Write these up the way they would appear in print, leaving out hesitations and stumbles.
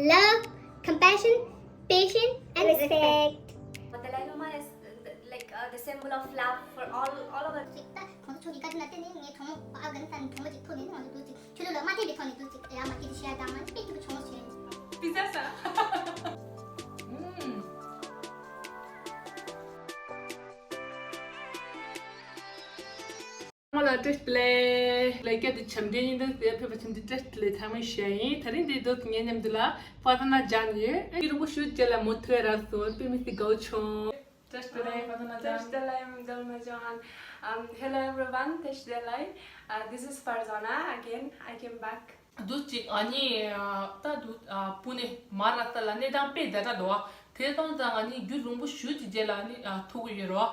love, compassion, patience, and respect. The Dalai Lama is the symbol of love for all of us. Pizza sa? Voilà, display like the champion the paper display time shay tarin de dot nyenyam dula fatana janye iru shoot jela mothera so pimisi go cho display fatana jan Tashdalai Dalmajan. Hello everyone, Tashdalai. This is Farzana again. I came back. duchi ani ta du pune maratala ne dam pe da do te don da ani gyurumbu shoot jela ni thogu yero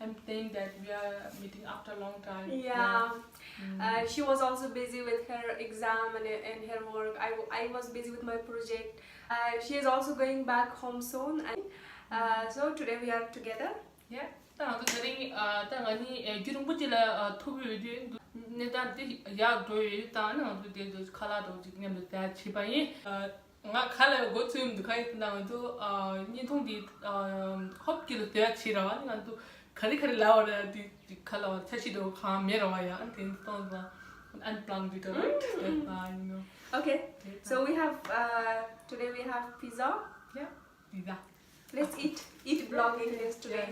I'm saying that we are meeting after a long time. Yeah. She was also busy with her exam and her work. I was busy with my project. She is also going back home soon. So today we are together. Yeah. 또 저링이 땅아니 기름부지라 토비디 내단데 야도 일단은 그때도 칼라도 지금 다 집안이 nga khala go chum du khai na do ni thong di hop ki de ya chi ra ni to khari khari la wa di khala chachi do kha me ra ya an tin to ba an plan bit right you know. Okay. So we have today we have pizza. Yeah, pizza. Let's eat vlogging this today.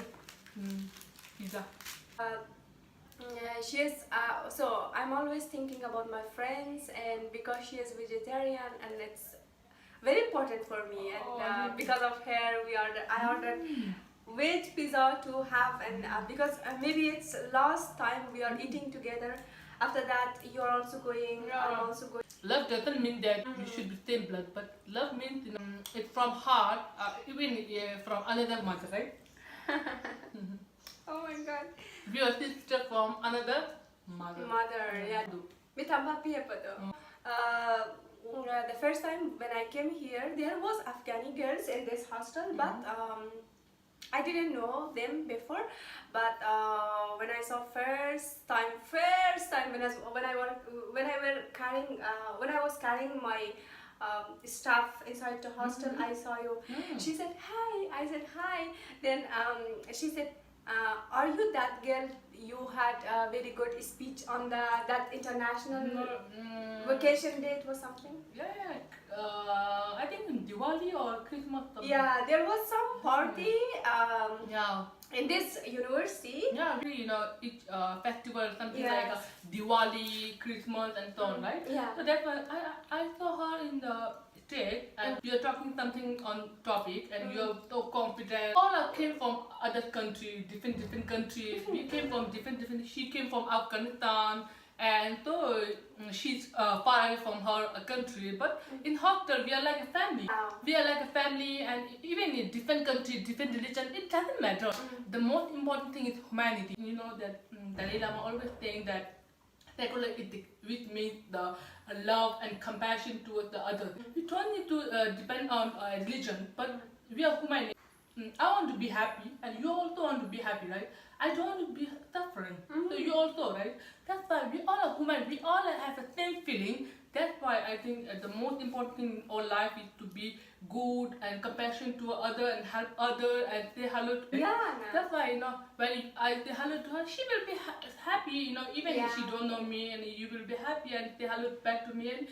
Pizza. She is so I'm always thinking about my friends, and because she is vegetarian and it's very important for me, and because of her I ordered veg pizza to have, and because maybe it's last time we are eating together. After that you're also going, I'm also going. Love doesn't mean that you should be same blood, but love means it's from heart, even from another mother, right? Oh my god. We are sister from another mother. Yeah. The first time when I came here, there was Afghani girls in this hostel, but I didn't know them before. But when I saw first time when I was carrying my stuff inside the hostel, I saw you. She said hi. I said hi. Then she said, are you that girl you had a very good speech on that international vacation date or something? Yeah. I think in Diwali or Christmas. Yeah, there was some party Yeah. in this university. Yeah, really, each festival, something Yes. like Diwali, Christmas, and so on, right? Yeah. So that's why I saw her in the stage, and we are talking something on topic, and you're so confident. All came from other countries, different countries. We came from different. She came from Afghanistan, and so she's far away from her country. But in hostel, we are like a family. We are like a family, and even in different countries, different religion, it doesn't matter. The most important thing is humanity. You know that Dalai Lama always saying that secular ethics, which means the love and compassion towards the other. We don't need to depend on religion, but we are human. I want to be happy, and you also want to be happy, right? I don't want to be suffering, so you also, right? That's why we all are human. We all have the same feeling. That's why I think the most important thing in our life is to be good and compassion to other and help other and say hello to them. Yeah. That's why when I say hello to her, she will be happy. Even if she don't know me, and you will be happy and say hello back to me, and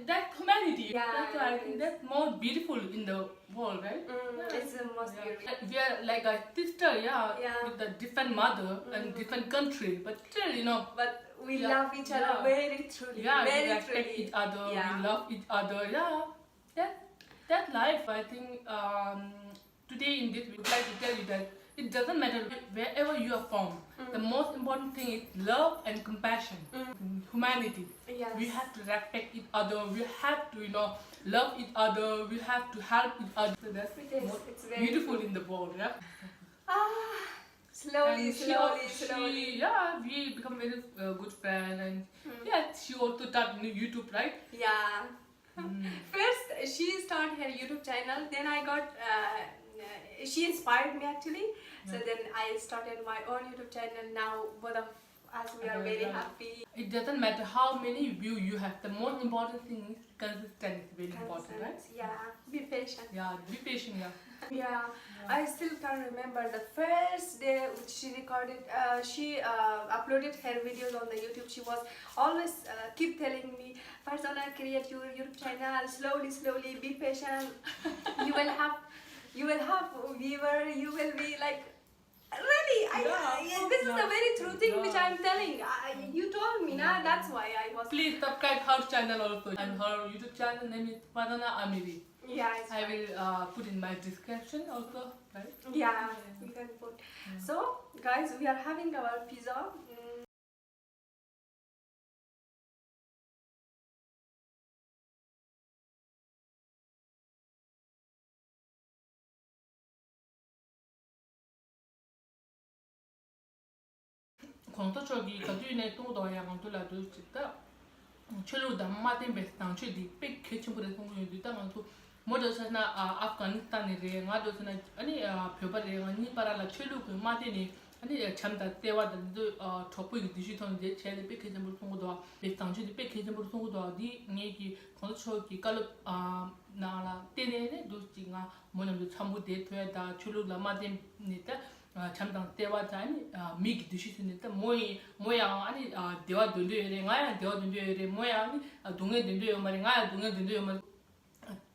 that's humanity. Yeah, That's why I think it is. that's more beautiful in the world, right? It's the most beautiful. We are like a sister, Yeah. with a different mother and different country, but still, But we Yeah, love each other yeah. very truly. yeah, we very respect truly. each other, Yeah. we love each other, that's life. I think today in this we would like to tell you that it doesn't matter wherever you are from. The most important thing is love and compassion, humanity. Yes. We have to respect each other. We have to, love each other. We have to help each other. So that's It is. most It's very beautiful in the world, yeah. Slowly, And slowly. yeah, we become very good friend, and yeah, she also started YouTube, right? Yeah. First, she started her YouTube channel. Then I got. She inspired me actually. So then I started my own YouTube channel. Now both of as we are very happy. It doesn't matter how many views you have. The most important thing is consistency. Very important, right? Yeah, be patient. Yeah, be patient. Yeah. Yeah, I still can remember the first day which she recorded, she uploaded her videos on the YouTube. She was always keep telling me, Farzana, create your YouTube channel, slowly, be patient. you will have viewer, you will be like, really, this is a very true thing which I am telling. You told me, nah, that's why I was. Please subscribe her channel also. And her YouTube channel name is Farzana Amiri. Yeah, it's I fine. will put in my description also, right? Yeah, you can put. So, guys, we are having our pizza. Quando giochi cadune tutto e quando la tua città cello da matin bestan c'è di pecche ci pure con di tanto modo sana Afghanistan re ngado sana ani pebare ni para la cello ku matin ani cham다 때와 도 topu digital 제 제일 pecche 좀 통고도 bestan c'è di pecche 좀 통고도 디 얘기 quando giochi callo 나라 때네네 도지가 뭐냐면 참고 대토에다 cello la matin 니다 잠당 때와 자니 미기 드시는데 모양 아니 대화 된대요 가야 대화 된대요 모양 동해 된대요 말이 가야 동해 된대요 말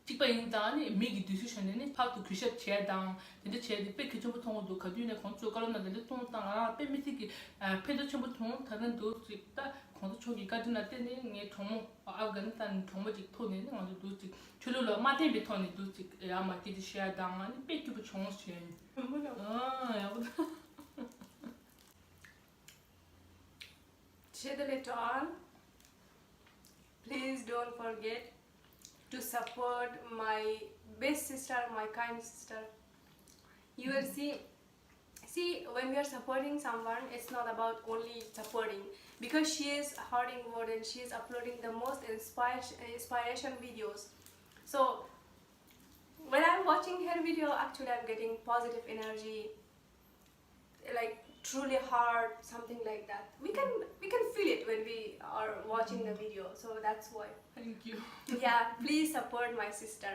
직방인다 아니 미기 드시는데 파도 규셔 제당 근데 제디 백 기존 통도 가디네 건축 깔았는데 통당 하나 빼미티기 패드 전부 통 다른 도 직다 건축 초기까지 나 때는 이 정 아프가니스탄 정부직 토네는 아주 도직 줄로 마테 비토니 도직 아마 기지 쉐당 아니 백기부 정수 Shedel it all. Please don't forget to support my best sister, my kind sister. You will see when we are supporting someone, it's not about only supporting, because she is harding more and she is uploading the most inspiration videos. So when I'm watching her video, actually I'm getting positive energy, like truly hard, something like that. We can feel it when we are watching the video. So that's why. Thank you. Yeah, please support my sister.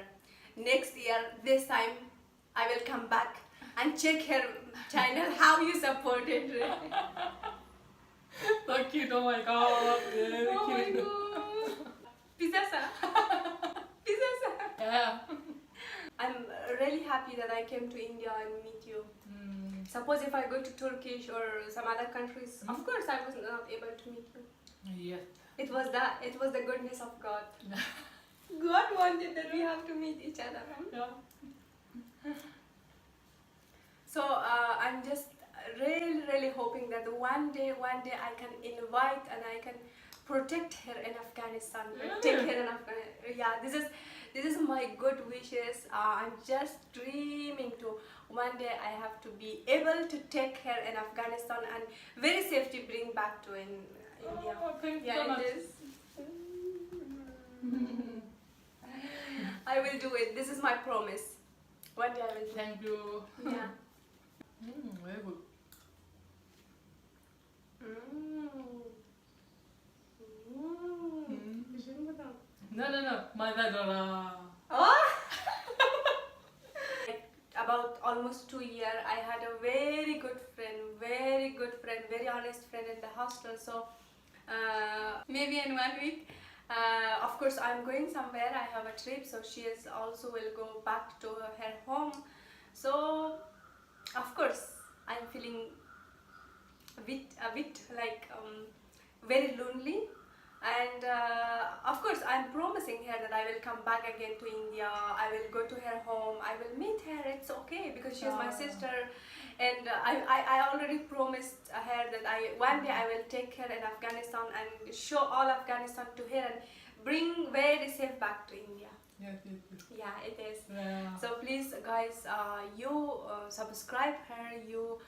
Next year, this time, I will come back and check her channel how you supported. So cute, oh my god. Very Oh my cute. god. Pizza sa. Pizza sa. Yeah. I'm really happy that I came to India and meet you. Suppose if I go to Turkish or some other countries, of course I was not able to meet you. Yes. It was the goodness of God. God wanted that we have to meet each other. Yeah. So I'm just really hoping that one day I can invite and I can protect her in Afghanistan. Take her in Afghanistan. Yeah, this is my good wishes. I'm just dreaming to one day I have to be able to take her in Afghanistan and very safely bring back to India. Oh, thank you Yeah, so much. it is. I will do it. This is my promise. One day I will do it. Thank you. Yeah. Very good. No. Madadora. Oh! About almost 2 years, I had a very good friend, very honest friend in the hostel. So maybe in 1 week, of course, I'm going somewhere. I have a trip, so she is also will go back to her home. So of course, I'm feeling a bit like very lonely. And of course, I'm promising her that I will come back again to India. I will go to her home. I will meet her. It's okay because she is my sister, and I already promised her that one day I will take her in Afghanistan and show all Afghanistan to her and bring very safe back to India. Yes. Yeah, it is. Yeah. So please, guys, you subscribe her. You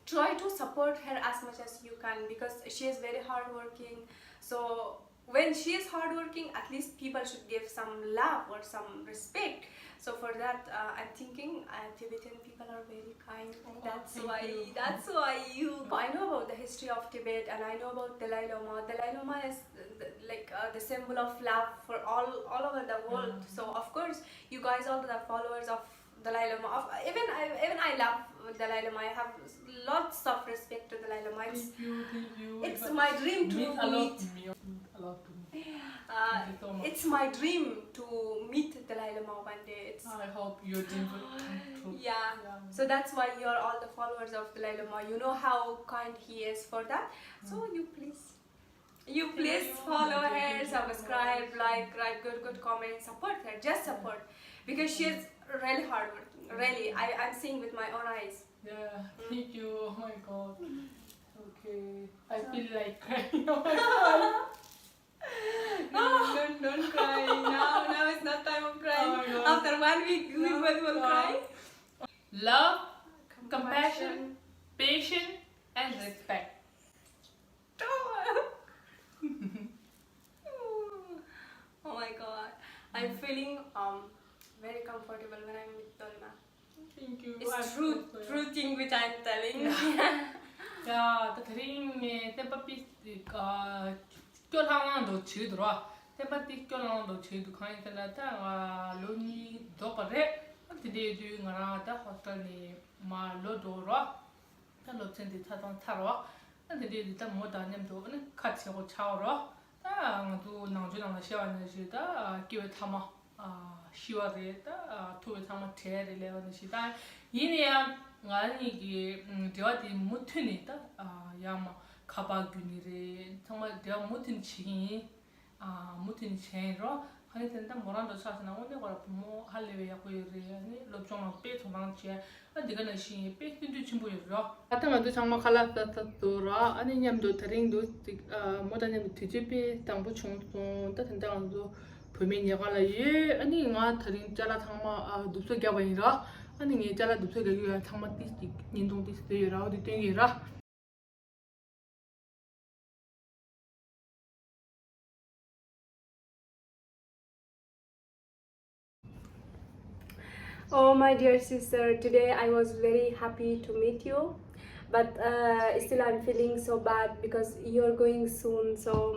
try to support her as much as you can because she is very hardworking. So when she is hardworking, at least people should give some love or some respect. So for that, I'm thinking Tibetan people are very kind. That's thank why. you. That's why you. I know about the history of Tibet, and I know about Dalai Lama. Dalai Lama is the symbol of love for all over the world. So of course, you guys all the followers of Dalai Lama. Even I love Dalai Lama. I have lots of respect to Dalai Lama. Thank you. It's my dream to means a lot meet. to me. A lot to me. Uh, Thank you so much. it's my dream to meet Dalai Lama one day. I hope your dream will come true. Yeah. So that's why you're all the followers of Dalai Lama. You know how kind he is for that. So you please follow her, subscribe, like, write good comments, support her. Just support, because she is really hardworking. Really, I'm seeing with my own eyes. Yeah, thank you. Oh my god. Okay. I feel like crying. Oh my god. Don't cry now. It's not time of crying. Oh my God. After 1 week, we both will cry. Love, compassion, patience, and respect. Oh my god, I'm feeling very comfortable when I'm with Dolma. Thank you. It's true thing which I'm telling. 야, 또 드링에 템파피 껴랑도 지더라. 템파티 껴랑도 지도 카인텔라타 로니 도파레 안티데주 나라다 호텔니 말로도라. 탈로 텐디 타던 타로. 안티데디 타 모다님도 같이 하고 차오라. 또 나주랑 시와는 기회 타마 시와데다 토에 타마 테레레는 시다 이내야 아니기 저한테 못해냈다 야마 가바균이래 정말 내가 못한 치 못한 체로 하여튼다 뭐라도 사서나 오늘 거라 뭐 할래야 고이래 롭종만 빼통만 치 내가 나시 빼든지 친구여라 아타마도 정말 갈라졌더라 아니 냠도 드링도 모다님 뒤집이 당부 총통 따든다도 보면 얘가라 예 아니 nga 드링 잘라 정말 눕서 겨버리라 아니 이 잘라 눕서 겨야 정말 띠 인동 띠스여라 어디 땡이라 Oh my dear sister, today I was very happy to meet you, but still I'm feeling so bad because you're going soon, so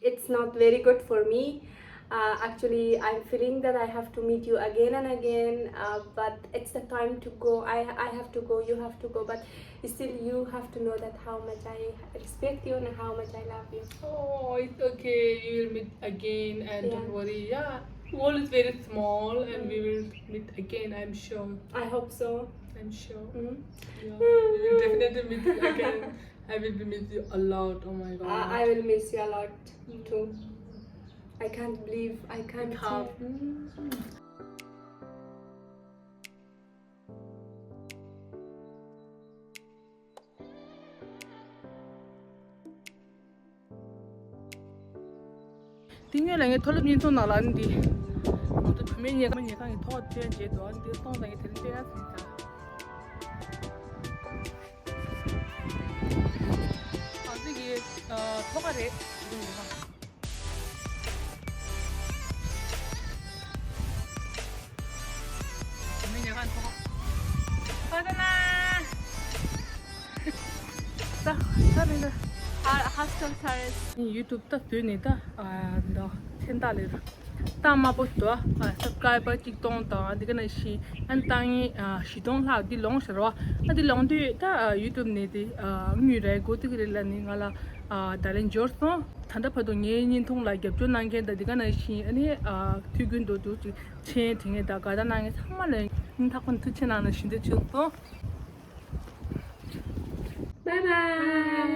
it's not very good for me. Actually, I'm feeling that I have to meet you again and again, but it's the time to go. I have to go, you have to go, but still you have to know that how much I respect you and how much I love you. oh it's okay you will meet again and Yeah. don't worry yeah world is very small and we will meet again I'm sure I hope so. I'm sure Mhm. yeah we will definitely meet again I will be miss you a lot oh my god I will miss you a lot too. I can't believe I can't. Tinggal lagi tolong nyentuh nalan di. Untuk pemain yang kan itu dia jadi orang dia tahu lagi terima kasih. Asyik thokare ini lah. Pemain yang kan thok. Padana. Dah, dah. Hostel terrace. YouTube ta tuinida da sendalir tama bosto subscriber tiktok ta digana shi antangi shidong la di long shro di long di ta YouTube ne di nyu re go ti la ni ngala dalen jorso thanda phado nge nin thong la gyap jo nang ge da digana shi ani tygun do do chen thing da ga da nang sammal nin ta kon tu chen na shi de chu Bye bye.